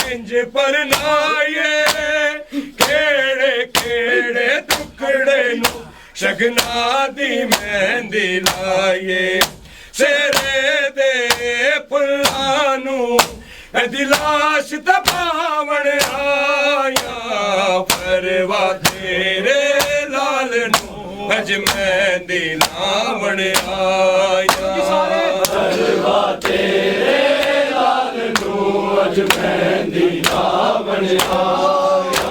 किंज परनाए केड़े केड़े टुकड़े नू शगना दी मेहंदी लाए सेरे दे फुल्लां नू दिलाश दबावण आया परवा तेरे लाल नू अज मेहंदी लावण आया परवा तेरे लाल नू अज मेहंदी लावण आया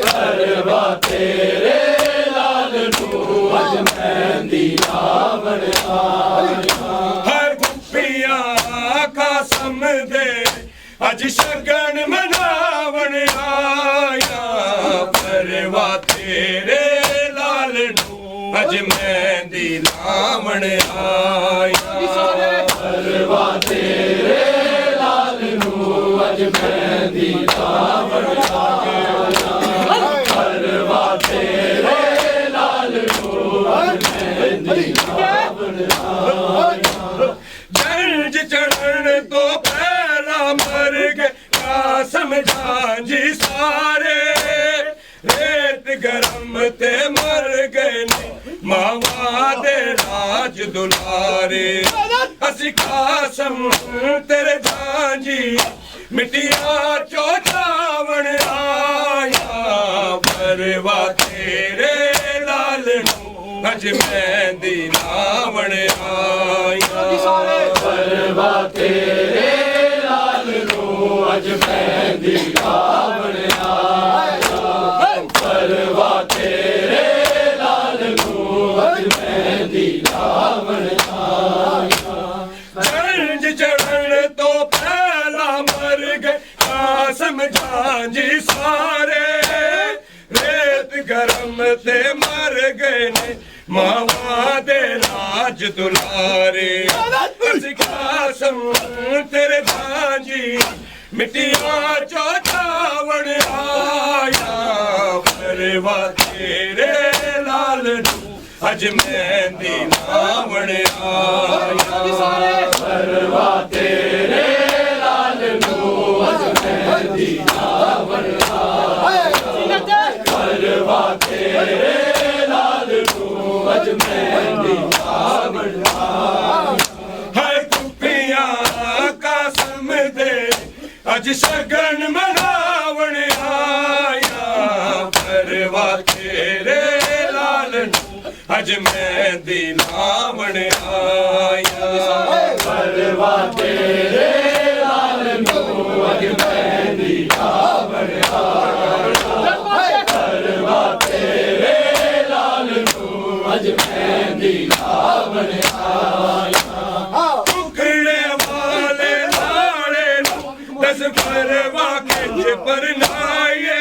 परवा तेरे लाल नू अज मेहंदी लावण आया हर गुप्पिया कसम दे अज शगन मनावण आया परवा तेरे लाल नू अज मेहंदी लावण आया परवा तेरे लाल नू अज मेहंदी लावण आया परवा तेरे लाल नू अज मेहंदी लावण आया जंज चढ़न तो पहला मर गए कासम झांझी सारे रेत गरम ते मर गए ने मावा दे राज दुलारे असी कासम तेरे झांझी मिट्टिया चो छावण आया परवा तेरे लाल नू अज मेहंदी लावण आया परवा तेरे लाल नू अज मेहंदी लावण आया परवा तेरे लाल नू अज मेहंदी लावण आया जंज चढ़न तो पहला मर गए कासम झांझी सारे रेत गरम ते मर गए ने मावा दे राज दुलारे अस कासम तेरे झांझी मिट्टिया चो छावण आया परवा तेरे लाल नू अज मेहंदी लावण आया परवा तेरे लाल नू अज मेहंदी लावण आया परवा तेरे लाल नू अज मेहंदी लावण आया हर कुपिया कसम दे अज शगन मनावण आया परवा तेरे लाल नू अज मेहंदी लावण आया परवा तेरे लाल नू अज मेहंदी लावण आया परवा तेरे लाल नू अज मेहंदी लावण आया टुकड़े वाले लाड़े नू दस परवा किंज परनाए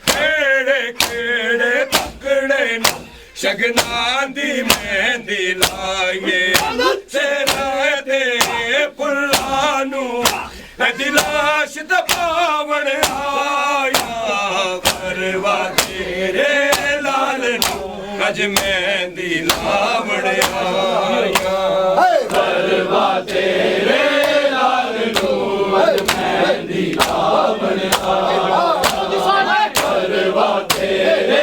केड़े केड़े टुकड़े नू शगना दी मेहंदी लाए सेरा दे फुल्लां नू दिलाश दबावण आया परवा तेरे लाल नू अज मेहंदी लावण आया परवा तेरे लाल नू अज मेहंदी लावण आया परवा तेरे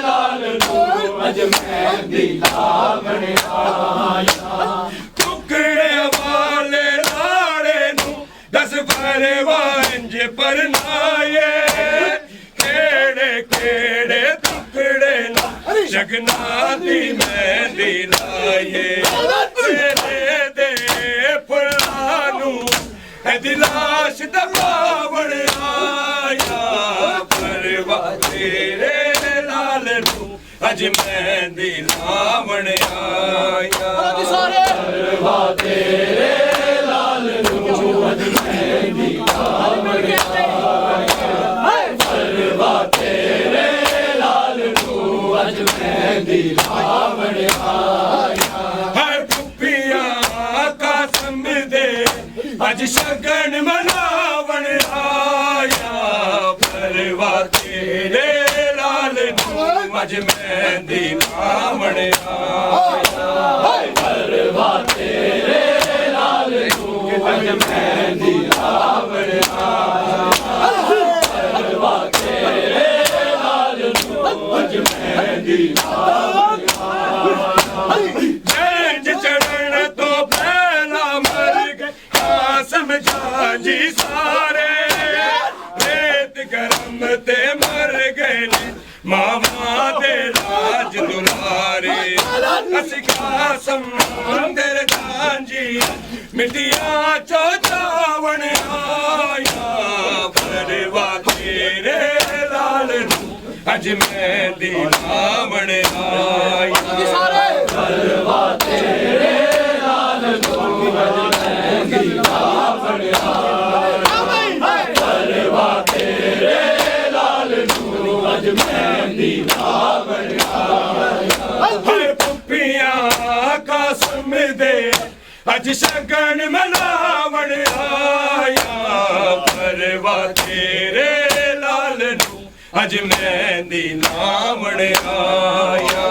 लाल नू अज मेहंदी लावण आया टुकड़े वाले लाड़े नू दस परवा इंज परनाए केड़े केड़े टुकड़े नू शगना दी मेहंदी लाए तेरे दे फुल्लां नू दिलाश दबावण आया परवा तेरे लाल नू अज मेहंदी लावण आया परवा तेरे लाल नू अज मेहंदी लावण आया परवा तेरे लाल नू अज मेहंदी लावण आया हर कुपिया कसम दे अज शगन मनावण आया परवा तेरे लाल नू अज मेहंदी लावण आया परवा तेरे लाल नू अज मेहंदी लावण आया ਮਾਵਾਂ ਦੇ ਰਾਜ ਦੁਲਾਰੇ ਅਸੀਂ ਕਾਸਮ ਤੇਰੇ ਦਾਂਜੀ ਮਿੱਟੀਆਂ ਚੋਂ ਚਾਵਣ ਆਇਆ ਪਰਵਾ ਤੇਰੇ ਲਾਲ ਨੂੰ ਅੱਜ ਮਹਿੰਦੀ ਲਾਵਣ ਆਇਆ ਪਰਵਾ ਤੇਰੇ ਲਾਲ ਨੂੰ ਅੱਜ ਮਹਿੰਦੀ ਲਾਵਣ ਆਇਆ ਪਰਵਾ ਤੇਰੇ ਲਾਲ ਨੂੰ ਅੱਜ ਮਹਿੰਦੀ ਲਾਵਣ ਆਇਆ ਪੁੱਪੀਆਂ ਕਾਸਮ ਦੇ ਅੱਜ ਸ਼ਗਨ ਮਨਾਵਣ ਆਇਆ ਪਰਵਾ ਤੇਰੇ ਲਾਲ ਨੂੰ ਅੱਜ ਮਹਿੰਦੀ ਲਾਵਣ ਆਇਆ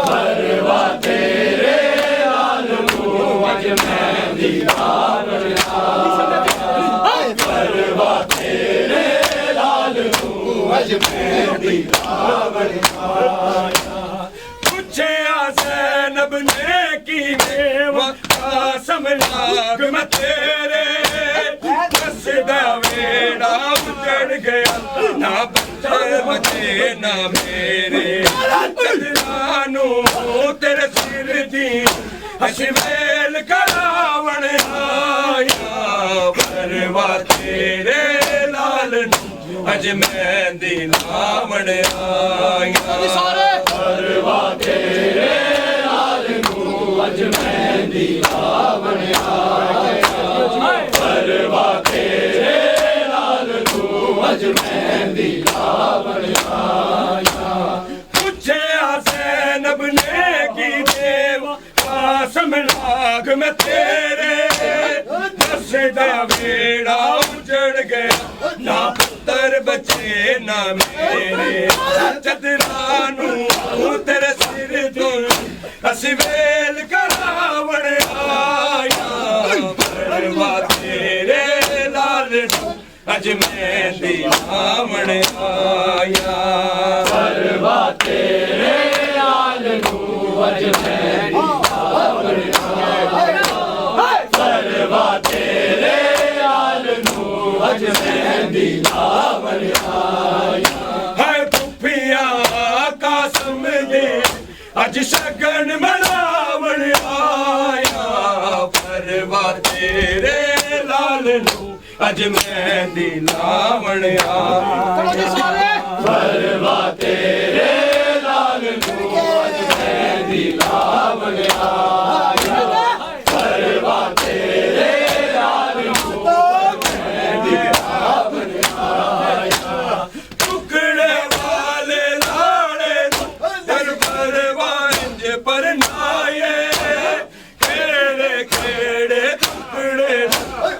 ਪਰਵਾ ਤੇਰੇ ਲਾਲ ਨੂੰ ਅੱਜ ਮਹਿੰਦੀ ਲਾਵਣ ਆਇਆ ਪਰਵਾ ਤੇਰੇ ਲਾਲ ਨੂੰ ਅੱਜ ਮਹਿੰਦੀ ਲਾਵਣ ਆਇਆ ਪੁੱਛਿਆ ਜ਼ੈਨਬ ਨੇ ਕਿਵੇਂ ਵਕਾ ਸਮਲਾਗ ਮੈਂ ਤੇਰੇ ਦੱਸਦਾ ਵੇੜਾ ਉੱਜੜ ਗਿਆ ਨਾ ਬੱਚੇ ਬਚੇ ਨਾ ਮੇਰੇ ਚੰਦਰਾਂ ਨੂੰ ਤੇਰੇ ਸਿਰ ਦੀ ਅਸੀਂ ਵੇਲ ਕਰਾਵਣ ਆਇਆ ਪਰਵਾ ਤੇਰੇ ਲਾਲ ਨੂੰ ਅੱਜ ਮਹਿੰਦੀ ਲਾਵਣ ਆਇਆ ਪਰਵਾ ਤੇਰੇ ਲਾਲ ਨੂੰ ਅੱਜ ਮਹਿੰਦੀ ਲਾਵਣ ਆਇਆ ਪਰਵਾ ਤੇਰੇ ਲਾਲ ਨੂੰ ਅੱਜ ਮਹਿੰਦੀ ਲਾਵਣ ਆਇਆ ਪੁੱਛਿਆ ਜ਼ੈਨਬ ਨੇ ਕੀ ਦੇਵ ਕਾਸਮ ਲਾਗ ਮੈਂ ਤੇਰੇ ਦੱਸਦਾ ਵੇੜਾ ਉਜੜ ਗਿਆ ਨਾ ਪੁੱਤਰ ਬਚੇ ਨਾ ਮੇਰੇ ਚੰਦਰਾਂ ਨੂੰ ਤੇਰੇ ਸਿਰ ਤੋਂ ਅਸੀਂ ਵੇਲ ਕਰਾਵਣ ਆਇਆ ਪਰਵਾ ਤੇਰੇ ਲਾਲ ਨੂੰ ਅੱਜ ਮਹਿੰਦੀ ਲਾਵਣ ਆਇਆ ਪਰਵਾ ਤੇਰੇ ਲਾਲ ਨੂੰ ਅੱਜ ਮਹਿੰਦੀ ਲਾਵਣ ਆਇਆ ਪਰਵਾ ਤੇਰੇ ਲਾਲ ਨੂੰ ਅੱਜ ਮਹਿੰਦੀ ਲਾਵਣ ਆਇਆ ਹੈ ਪੁੱਪੀਆਂ ਕਾਸਮ ਦੇ ਅੱਜ ਸ਼ਗਨ ਮਨਾਵਣ ਆਇਆ ਪਰਵਾ ਤੇਰੇ ਲਾਲ ਨੂੰ ਅੱਜ ਮਹਿੰਦੀ ਲਾਵਣ ਆਇਆ ਪਰਵਾ ਤੇਰੇ ਲਾਲ ਨੂੰ ਅੱਜ ਮਹਿੰਦੀ ਲਾਵਣ ਆਇਆ ਪਰਵਾ ਤੇਰੇ ਲਾਲ ਨੂੰ ਮਹਿੰਦੀ ਲਾਵਣ ਆਇਆ ਟੁਕੜੇ ਵਾਲੇ ਲਾੜੇ ਦਰ ਪਰਵਾਂਜ ਪਰਨਾਏ ਕਿਹੜੇ ਕਿਹੜੇ ਟੁਕੜੇ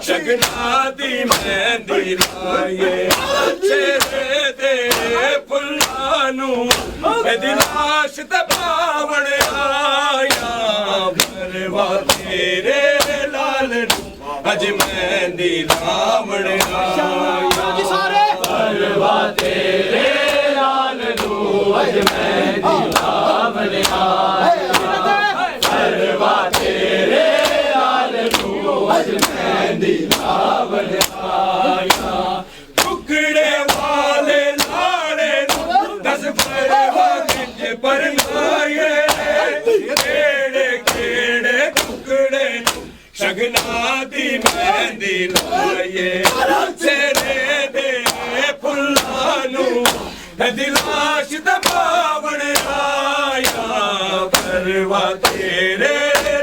ਸ਼ਗਨਾਂ ਦੀ ਮਹਿੰਦੀ ਲਾਏ ਚਿਹਰੇ ਦੇ ਫੁੱਲਾਂ ਨੂੰ ਇਹਦੀ ਲਾਸ਼ ਤੇ ਪਾਵਣ ਆਇਆ ਪਰਵਾ ਤੇਰੇ ਲਾਲ ਨੂੰ ਅੱਜ ਮਹਿੰਦੀ ਲਾਵਣ ਆਇਆ ਪਰਵਾ ਤੇਰੇ ਲਾਲ ਨੂੰ ਅੱਜ ਮਹਿੰਦੀ ਲਾਵਣ ਆਇਆ ਪਰਵਾ ਤੇਰੇ ਲਾਲ ਨੂੰ ਅੱਜ ਮਹਿੰਦੀ ਲਾਵਣ ਆਇਆ ਟੁਕੜੇ ਵਾਲੇ ਲਾੜੇ ਨੂੰ ਦਸ ਪਰਵਾ ਵਿੱਚ ਪਰਨਾਏ ਕਿਹੜੇ ਕਿਹੜੇ ਟੁਕੜੇ ਸ਼ਗਨਾਂ ਦੀ ਮਹਿੰਦੀ ਲਾਏ ਤੇਰੇ ਦੇ ਫੁੱਲਾਂ ਨੂੰ ਇਹਦੀ ਲਾਸ਼ ਤੇ ਪਾਵਣ ਆਇਆ ਪਰਵਾ ਤੇਰੇ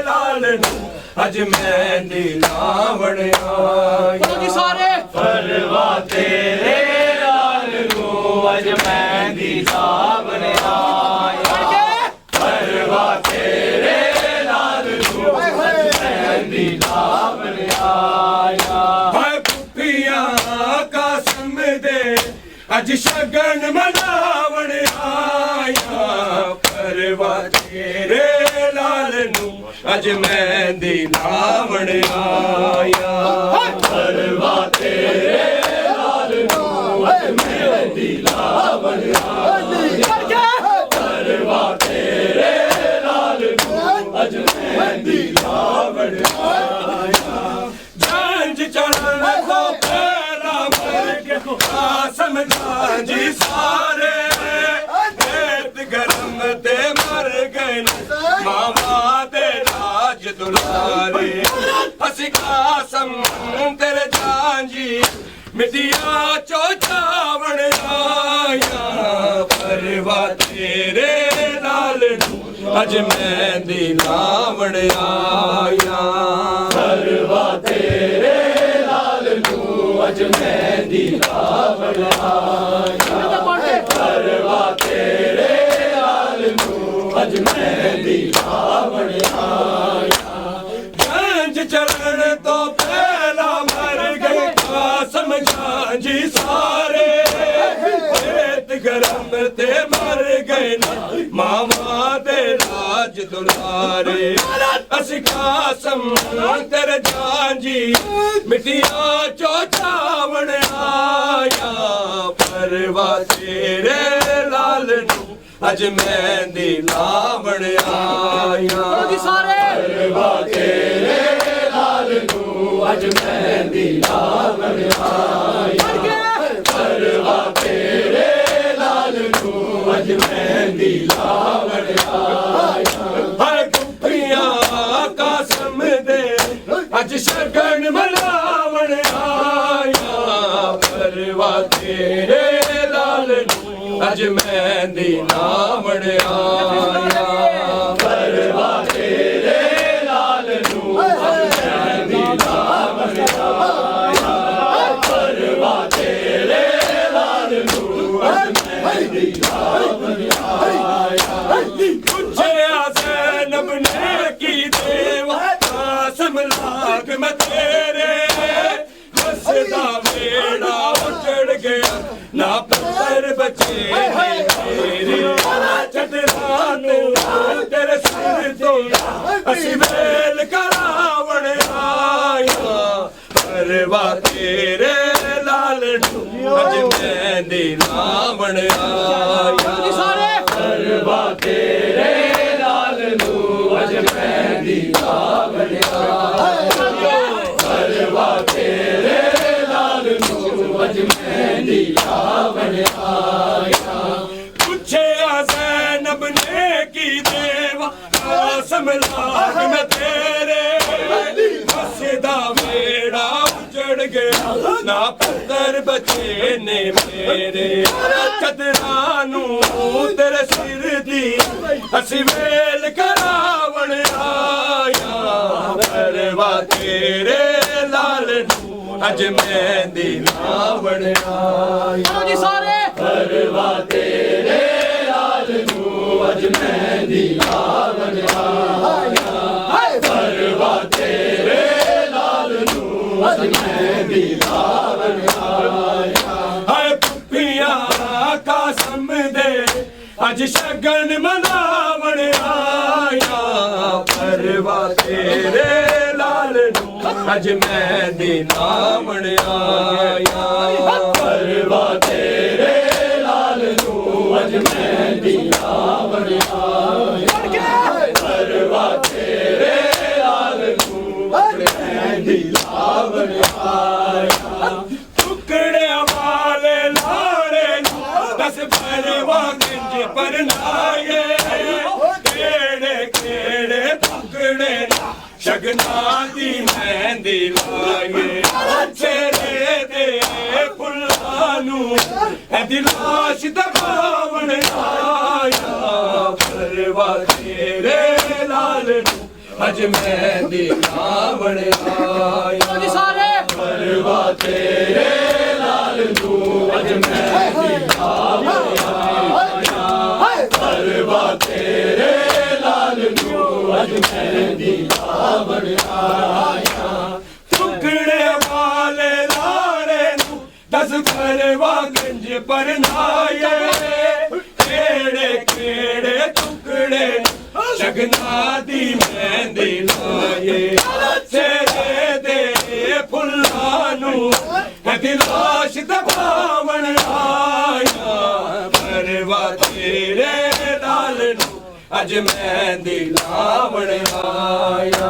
ਲਾਲ ਨੂੰ ਅੱਜ ਮਹਿੰਦੀ ਲਾਵਣ ਆਇਆ ਪਰਵਾ ਤੇਰੇ ਲਾਲ ਨੂੰ ਅੱਜ ਮਹਿੰਦੀ ਲਾਵਣ ਆਇਆ ਪਰਵਾ ਤੇਰੇ ਲਾਲ ਨੂੰ ਅੱਜ ਮਹਿੰਦੀ ਲਾਵਣ ਆਇਆ ਹਾਏ ਪੁੱਪੀਆਂ ਕਾਸਮ ਦੇ ਅੱਜ ਸ਼ਗਨ ਮਨਾਵਣ ਆਇਆ ਪਰਵਾ ਤੇਰੇ ਲਾਲ ਨੂੰ ਅੱਜ ਮਹਿੰਦੀ ਲਾਵਣ ਆਇਆ ਪਰਵਾ ਤੇਰੇ ਲਾਲ ਨੂੰ ਅੱਜ ਮਹਿੰਦੀ ਲਾਵਣ ਆਇਆ ਪਰਵਾ ਤੇਰੇ ਲਾਲ ਨੂੰ ਅੱਜ ਮਹਿੰਦੀ ਲਾਵਣ ਆਇਆ ਜੰਜ ਚੜ੍ਹਨ ਤੋਂ ਪਹਿਲਾਂ ਮਰ ਕੇ ਕਾਸਮ ਜੀ ਸਾਰੇ ਅਸੀਂ ਕਾਸਮ ਤੇਰੇ ਜਾਂਜੀ ਮਿੱਟੀਆਂ ਚੋਂ ਚਾਵਣ ਆਇਆ ਪਰਵਾ ਤੇਰੇ ਲਾਲ ਨੂੰ ਅੱਜ ਮਹਿੰਦੀ ਲਾਵਣ ਆਇਆ ਪਰਵਾ ਤੇਰੇ ਲਾਲ ਨੂੰ ਅੱਜ ਮਹਿੰਦੀ ਲਾਵਣ ਆਇਆ ਪਰਵਾ ਤੇਰੇ ਲਾਲ ਨੂੰ ਅੱਜ ਮਹਿੰਦੀ ਲਾਵਣ ਆਇਆ ਗੰਜ ਚੜਨ ਤੋਂ ਪਹਿਲਾਂ ਮਰ ਗਏ ਕਾਸਮ ਜਾਂਜੀ ਸਾਰੇ ਪੇਟ ਗਰਮ ਤੇ ਮਰ ਗਏ ਨਾ ਮਾਵਾਂ ਦੇ ਰਾਜ ਦੁਲਾਰੇ ਅਸੀਂ ਕਾਸਮ ਤੇਰੇ ਜਾਂਜੀ ਮਿੱਟੀਆਂ ਚੋਂ ਚਾਵਣ ਆਇਆ ਪਰਵਾ ਤੇਰੇ ਲਾਲ ਨੂੰ ਅੱਜ ਮਹਿੰਦੀ ਲਾਵਣ ਆਇਆ ਪਰਵਾ ਤੇਰੇ ਲਾਲ ਨੂੰ ਅੱਜ ਮਹਿੰਦੀ ਲਾਵਣ ਆਇਆ ਪਰਵਾ ਤੇਰੇ ਲਾਲ ਨੂੰ ਅੱਜ ਮਹਿੰਦੀ ਲਾਵਣ ਆਇਆ ਹਾਏ ਕੁੱਪੀਆਂ ਕਾਸਮ ਦੇ ਅੱਜ ਸ਼ਗਨ ਮਨਾਵਣ ਆਇਆ ਪਰਵਾ ਤੇਰੇ ਲਾਲ ਨੂੰ ਅੱਜ ਮਹਿੰਦੀ ਲਾਵਣ ਆਇਆ ਪਰਵਾ ਤੇਰੇ ਲਾਲ ਨੂੰ ਅੱਜ ਮਹਿੰਦੀ ਲਾਵਣ ਆਇਆ ਪਰਵਾ ਤੇਰੇ ਲਾਲ ਨੂੰ ਅੱਜ ਮਹਿੰਦੀ ਲਾਵਣ ਆਇਆ ਪੁੱਛਿਆ ਜ਼ੈਨਬ ਨੇ ਕੀ ਦੇਵਾ ਕਾਸਮ ਲਾਗ ਮੈਂ ਤੇਰੇ ਹੱਸਦਾ ਵੇੜਾ ਉੱਜੜ ਗਿਆ ਨਾ ਪੁੱਤਰ ਬੱਚੇ ਮੇਰੇ ਚਟਰਾਂ ਨੂੰ ਤੇਰੇ ਸਿਰ ਤੋਂ ਅਸੀਂ ਵੇਲ ਕਰਾਵਣ ਆਇਆ ਪਰਵਾ ਤੇਰੇ ਲਾਲ ਨੂੰ ਅੱਜ ਮਹਿੰਦੀ ਲਾਵਣ ਆਇਆ ਪਰਵਾ ਤੇਰੇ ਲਾਲ ਨੂੰ ਅੱਜ ਮਹਿੰਦੀ ਲਾਵਣ ਆਇਆ ਪਰਵਾ ਤੇਰੇ ਲਾਲ ਨੂੰ ਅੱਜ ਮਹਿੰਦੀ ਲਾਵਣ ਆਇਆ ਪੁੱਛਿਆ ਜ਼ੈਨਬ ਨੇ ਕੀ ਦੇਵਾ ਕਾਸਮ ਲਾਗ ਮੈਂ ਤੇਰੇ ਹੱਸਦਾ ਵੇੜਾ ਉੱਜੜ ਗਿਆ ਨਾ ਪੁੱਤਰ ਬੱਚੇ ਨੇ ਮੇਰੇ ਚਦਰਾਂ ਨੂੰ ਤੇਰੇ ਸਿਰ ਦੀ ਅਸੀਂ ਵੇਲ ਕਰਾਵਣ ਆਇਆ ਪਰਵਾ ਤੇਰੇ ਲਾਲ ਨੂੰ ਅੱਜ ਮਹਿੰਦੀ ਲਾਵਣ ਆਇਆ ਪਰਵਾ ਤੇਰੇ ਲਾਲ ਨੂੰ ਅੱਜ ਮਹਿੰਦੀ ਲਾਵਣ ਆਇਆ ਪਰਵਾ ਤੇਰੇ ਲਾਲ ਨੂੰ ਅੱਜ ਮਹਿੰਦੀ ਲਾਵਣ ਆਇਆ ਹਾਏ ਪੁੱਪੀਆਂ ਕਾਸਮ ਦੇ ਅੱਜ ਸ਼ਗਨ ਮਨਾਵਣ ਆਇਆ ਪਰਵਾ ਤੇਰੇ ਲਾਲ ਨੂੰ ਅੱਜ ਮਹਿੰਦੀ ਲਾਵਣ ਆਇਆ ਪਰਵਾ ਤੇਰੇ ਲਾਲ ਨੂੰ ਅੱਜ ਮਹਿੰਦੀ ਲਾਵਣ ਆਇਆ ਪਰਵਾ ਤੇਰੇ ਲਾਲ ਨੂੰ ਅੱਜ ਮਹਿੰਦੀ ਲਾਵਣ ਆਇਆ ਟੁਕੜਿਆਂ ਵਾਲੇ ਲਾੜੇ ਨੂੰ ਦਸ ਪਰਵਾ ਕਿੰਜ ਪਰਨਾਏ ਕਿਹੜੇ ਕਿਹੜੇ ਟੁਕੜੇ ਸ਼ਗਨਾਂ ਦੀ ਮਹਿੰਦੀ ਲਾਏ ਤੇਰੇ ਦੇ ਫੁੱਲਾਂ ਨੂੰ ਇਹਦੀ ਲਾਸ਼ ਦਬਾਵਣ ਆਇਆ ਪਰਵਾ ਤੇਰੇ ਲਾਲ ਨੂੰ ਅੱਜ ਮਹਿੰਦੀ ਲਾਵਣ ਆਇਆ ਪਰਵਾ ਤੇਰੇ ਲਾਲ ਨੂੰ ਅੱਜ ਮਹਿੰਦੀ ਲਾਵਣ ਆਇਆ ਪਰਵਾ ਤੇਰੇ ਲਾਲ ਨੂੰ ਅੱਜ ਮਹਿੰਦੀ ਲਾਵਣ ਆਇਆ ਟੁਕੜੇ ਵਾਲੇ ਲਾੜੇ ਨੂੰ ਦਸ ਪਰਵਾ ਗੰਜ ਪਰਨਾਏ ਕਿਹੜੇ ਕਿਹੜੇ ਟੁਕੜੇ ਸ਼ਗਨਾਂ ਦੀ ਮਹਿੰਦੀ ਲਾਏ ਤੇਰੇ ਦੇ ਫੁੱਲਾਂ ਨੂੰ ਇਹਦੀ ਲਾਸ਼ ਦਬਾਵਣ ਆਇਆ ਪਰਵਾ ਤੇਰੇ ਲਾਲ ਨੂੰ ਅੱਜ ਮਹਿੰਦੀ ਲਾਵਣ ਆਇਆ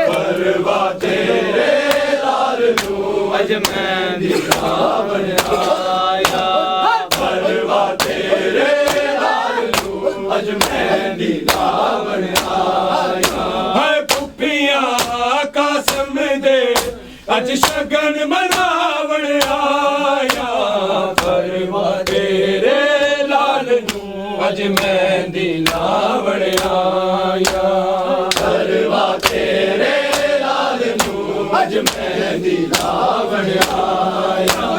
ਪਰਵਾ ਤੇਰੇ ਲਾਲ ਨੂੰ ਅੱਜ ਮਹਿੰਦੀ ਲਾਵਣ ਆਇਆ ਪਰਵਾ ਤੇਰੇ ਲਾਲ ਨੂੰ ਅੱਜ ਮਹਿੰਦੀ ਲਾਵਣ ਆਇਆ ਹਾਏ ਪੁੱਪੀਆਂ ਕਾਸਮ अज मेहंदी लावण आया परवा तेरे लाल नू अज मेहंदी लावण आया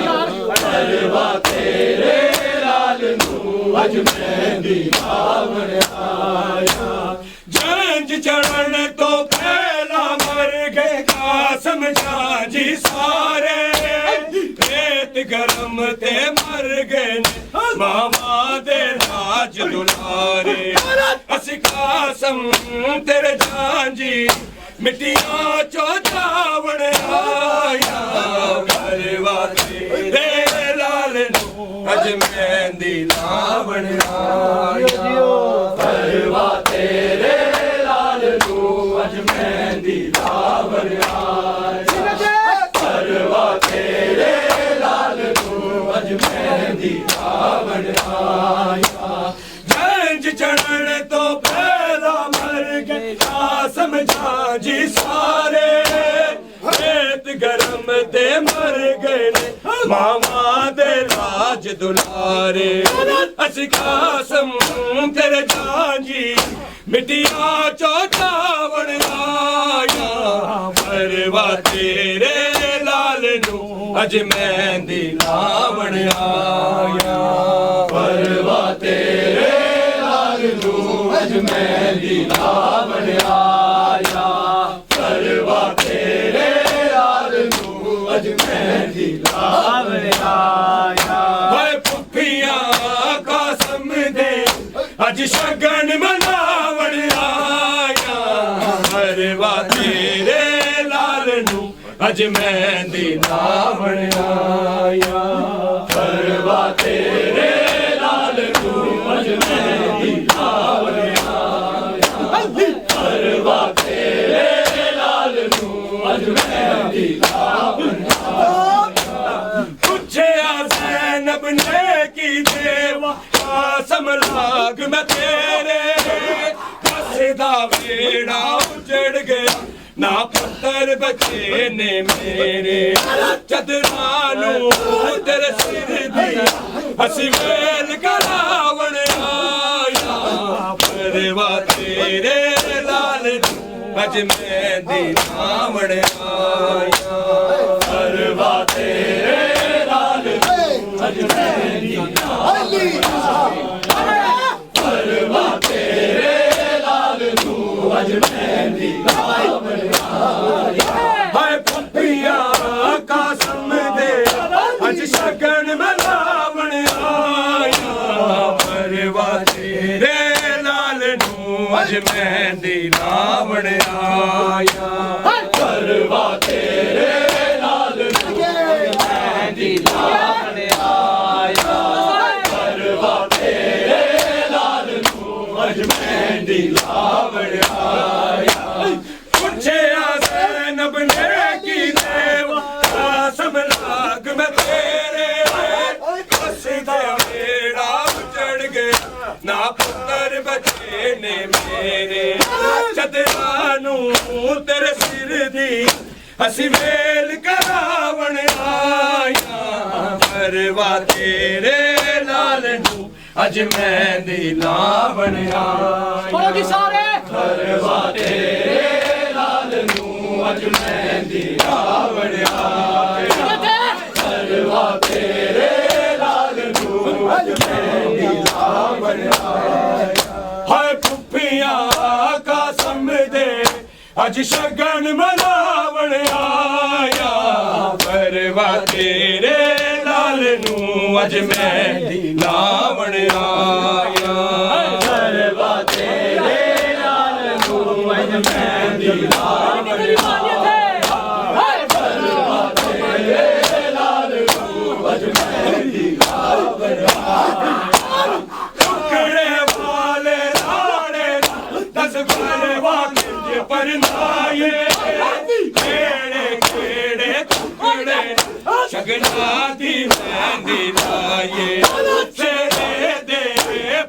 परवा तेरे लाल नू अज मेहंदी लावण आया जंज चढ़न तो पहला मर गए कासम जी सारे रेत गरम ते मर गए मामा दे राज दुलारे असी कासम तेरे झांजी मिट्टियां चो चावण आया परवा तेरे लाल नू अज मेहंदी लावण आया परवा तेरे लाल नू अज मेहंदी लावण आया परवा तेरे लाल नू अज मेहंदी लावण आया जंज चढ़न तो पहला मर गए कासम जी सारे रेत गरम ते मर गए मामा दे राज दुलारे असी कासम तेरे झांजी मिट्टियां चो चावण आया परवा तेरे लाल नू अज मेहंदी लावण आया परवा तेरे लाल नू अज मेहंदी लावण आया परवा तेरे लाल नू अज मेहंदी लावण आया हाय पुफियां कासम दे अज शगन मनावण आया परवा तेरे लाल नू अज मेहंदी लावण आया परवा तेरे लाल नू अज मेहंदी लावण आया परवा तेरे लाल नू अज मेहंदी लावण आया पुछया ज़ैनब ने की देवा कासम लाग मैं तेरे कसदा वेड़ा उजड़ गया ना पुत्तर बचे ने मेरे चदरानू तेरे सिर दी हसी वेल करावण आया परवा तेरे लाल अज मेहंदी लावण आया परवा तेरे लाल अज मेहंदी लावण आया परवा तेरे लाल नू अज मेहंदी लावण हाय पुफिया कासम दे अज शगन मनावण आया परवा तेरे लाल नू अज मेहंदी लावण आया परवा तेरे लाल नू मेहंदी लावण आया परवा तेरे लाल नू अज मेहंदी लावण आया पुछया ज़ैनब ने की देवा कासम लाग मैं तेरे कसदा वेड़ा उजड़ गया ना पुत्तर बचे ने मेरे चदरानू तेरे सिर दी हसी वेल करावण आया परवा तेरे लाल नू अज मेहंदी लावण आया परवा तेरे लाल नू अज मेहंदी लावण आया परवा तेरे लाल नू अज मेहंदी लावण आया हाय पुफिया कासम दे अज शगन मनावण आया परवा तेरे लाल नू अज मेहंदी लावण आया परवा तेरे लाल नू अज मेहंदी लावण आया परवा तेरे लाल नू अज मेहंदी लावण आया टुकड़े वाले लाड़े दस परवा किंज परनाए केड़े केड़े टुकड़े शगना दी मेहंदी लाए तेरे दे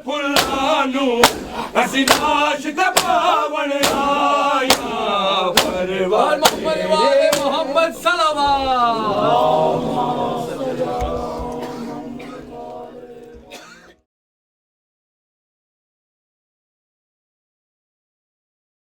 फुल्लानू असी नाश ते पावण आया परवा मोहम्मद सलवा